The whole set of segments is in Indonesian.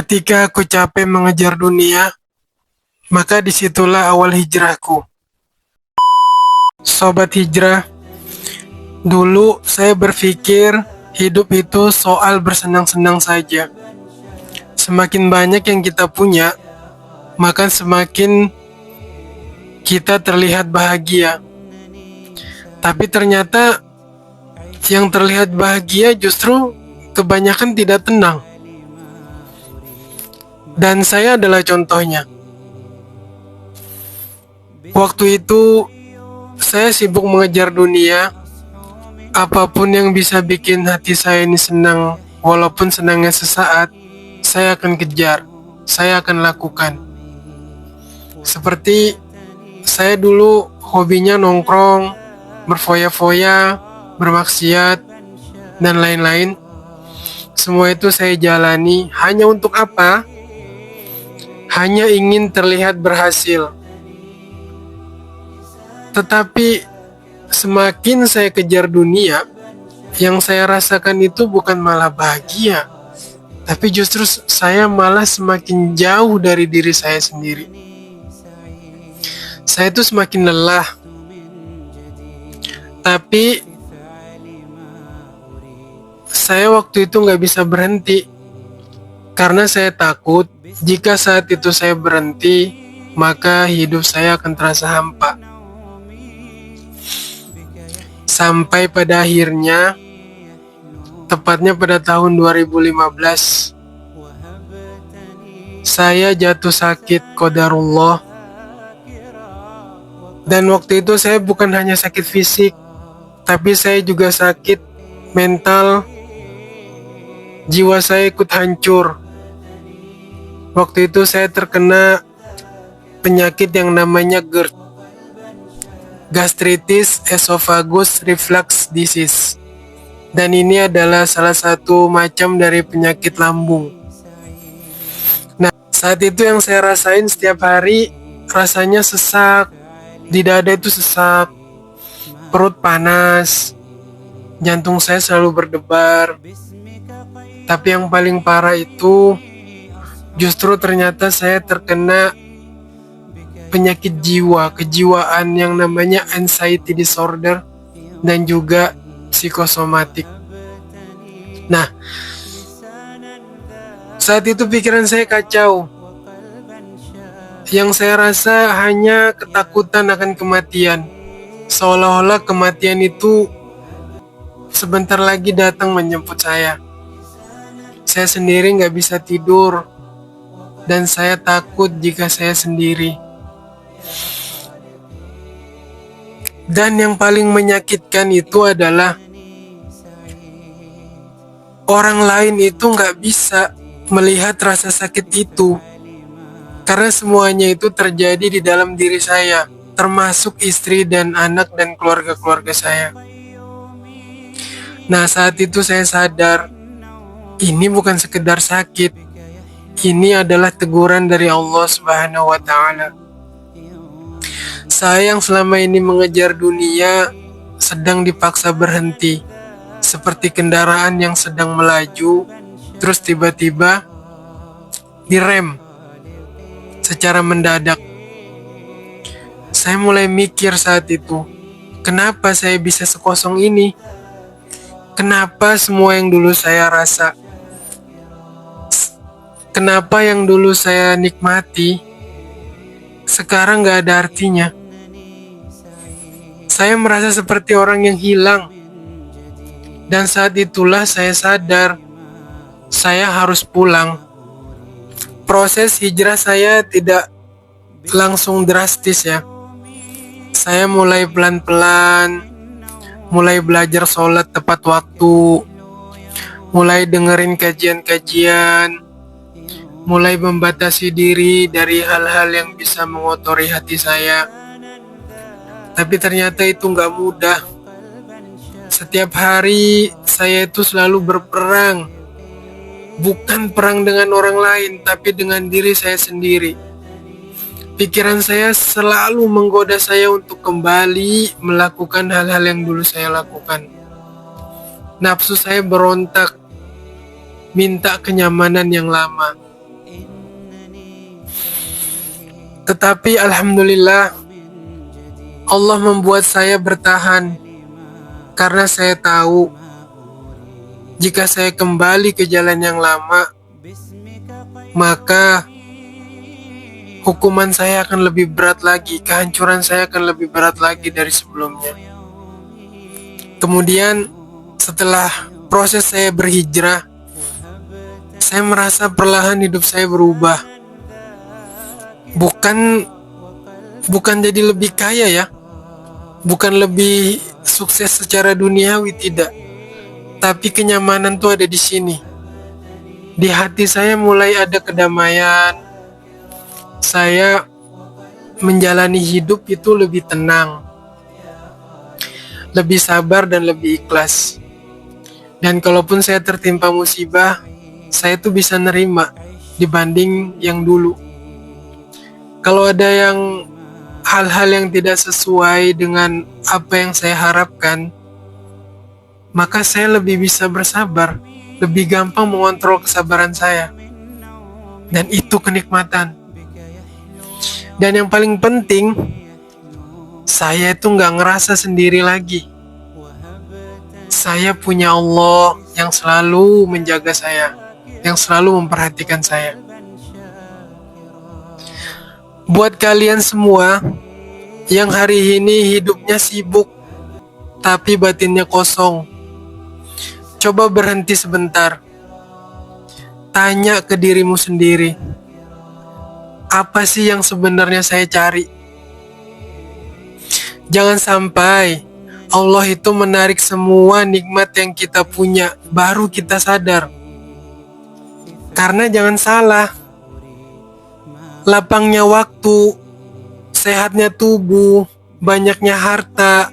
Ketika aku capek mengejar dunia, maka disitulah awal hijrahku. Sobat hijrah, dulu saya berpikir hidup itu soal bersenang-senang saja. Semakin banyak yang kita punya, maka semakin kita terlihat bahagia. Tapi ternyata yang terlihat bahagia justru kebanyakan tidak tenang. Dan saya adalah contohnya. Waktu itu saya sibuk mengejar dunia. Apapun yang bisa bikin hati saya ini senang, walaupun senangnya sesaat, saya akan kejar, saya akan lakukan. Seperti saya dulu hobinya nongkrong, berfoya-foya, bermaksiat, dan lain-lain. Semua itu saya jalani hanya untuk apa? Hanya ingin terlihat berhasil. Tetapi semakin saya kejar dunia, yang saya rasakan itu bukan malah bahagia, tapi justru saya malah semakin jauh dari diri saya sendiri. Saya itu semakin lelah. Tapi saya waktu itu nggak bisa berhenti, karena saya takut jika saat itu saya berhenti, maka hidup saya akan terasa hampa. Sampai pada akhirnya, tepatnya pada tahun 2015, saya jatuh sakit qadarullah. Dan waktu itu saya bukan hanya sakit fisik, tapi saya juga sakit mental. Jiwa saya ikut hancur. Waktu itu saya terkena penyakit yang namanya GERD, Gastritis Esophagus Reflux Disease. Dan ini adalah salah satu macam dari penyakit lambung. Nah, saat itu yang saya rasain setiap hari, rasanya sesak, di dada itu sesak, perut panas, jantung saya selalu berdebar. Tapi yang paling parah itu, justru ternyata saya terkena penyakit jiwa, kejiwaan yang namanya anxiety disorder dan juga psikosomatik. Nah, saat itu pikiran saya kacau. Yang saya rasa hanya ketakutan akan kematian. Seolah-olah kematian itu sebentar lagi datang menjemput saya. Saya sendiri nggak bisa tidur, dan saya takut jika saya sendiri. Dan yang paling menyakitkan itu adalah orang lain itu nggak bisa melihat rasa sakit itu, karena semuanya itu terjadi di dalam diri saya, termasuk istri dan anak dan keluarga-keluarga saya. Nah, saat itu saya sadar, ini bukan sekedar sakit, ini adalah teguran dari Allah Subhanahu wa Ta'ala. Saya yang selama ini mengejar dunia sedang dipaksa berhenti, seperti kendaraan yang sedang melaju, terus tiba-tiba direm secara mendadak. Saya mulai mikir saat itu, kenapa saya bisa sekosong ini? Kenapa semua yang dulu saya rasa, kenapa yang dulu saya nikmati, sekarang gak ada artinya? Saya merasa seperti orang yang hilang. Dan saat itulah saya sadar, saya harus pulang. Proses hijrah saya tidak langsung drastis ya. Saya mulai pelan-pelan, mulai belajar sholat tepat waktu, mulai dengerin kajian-kajian, mulai membatasi diri dari hal-hal yang bisa mengotori hati saya. Tapi ternyata itu gak mudah. Setiap hari saya itu selalu berperang. Bukan perang dengan orang lain, tapi dengan diri saya sendiri. Pikiran saya selalu menggoda saya untuk kembali melakukan hal-hal yang dulu saya lakukan. Nafsu saya berontak, minta kenyamanan yang lama. Tetapi alhamdulillah Allah membuat saya bertahan karena saya tahu jika saya kembali ke jalan yang lama, maka hukuman saya akan lebih berat lagi, kehancuran saya akan lebih berat lagi dari sebelumnya. Kemudian setelah proses saya berhijrah, saya merasa perlahan hidup saya berubah. Bukan jadi lebih kaya ya, bukan lebih sukses secara duniawi, tidak. Tapi kenyamanan tuh ada di sini. Di hati saya mulai ada kedamaian. Saya menjalani hidup itu lebih tenang, lebih sabar dan lebih ikhlas. Dan kalaupun saya tertimpa musibah, saya tuh bisa nerima dibanding yang dulu. Kalau ada hal-hal yang tidak sesuai dengan apa yang saya harapkan, maka saya lebih bisa bersabar, lebih gampang mengontrol kesabaran saya. Dan itu kenikmatan. Dan yang paling penting, saya itu gak ngerasa sendiri lagi. Saya punya Allah yang selalu menjaga saya, yang selalu memperhatikan saya. Buat kalian semua yang hari ini hidupnya sibuk, tapi batinnya kosong, coba berhenti sebentar. Tanya ke dirimu sendiri, apa sih yang sebenarnya saya cari? Jangan sampai Allah itu menarik semua nikmat yang kita punya, baru kita sadar. Karena jangan salah, lapangnya waktu, sehatnya tubuh, banyaknya harta,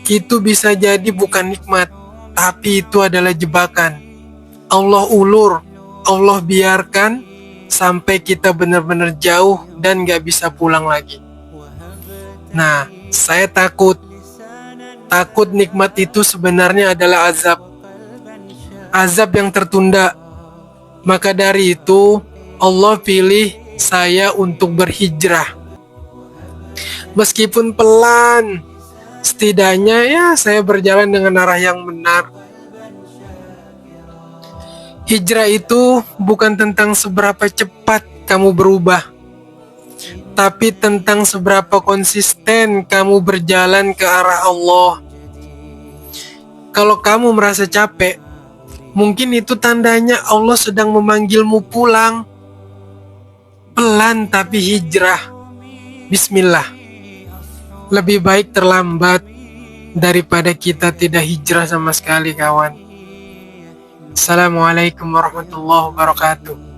itu bisa jadi bukan nikmat, tapi itu adalah jebakan. Allah ulur, Allah biarkan sampai kita benar-benar jauh dan gak bisa pulang lagi. Nah, saya takut nikmat itu sebenarnya adalah azab yang tertunda. Maka dari itu Allah pilih saya untuk berhijrah. Meskipun pelan, setidaknya ya saya berjalan dengan arah yang benar. Hijrah itu bukan tentang seberapa cepat kamu berubah, tapi tentang seberapa konsisten kamu berjalan ke arah Allah. Kalau kamu merasa capek, mungkin itu tandanya Allah sedang memanggilmu pulang. Pelan tapi hijrah. Bismillah. Lebih baik terlambat daripada kita tidak hijrah sama sekali, kawan. Assalamualaikum warahmatullahi wabarakatuh.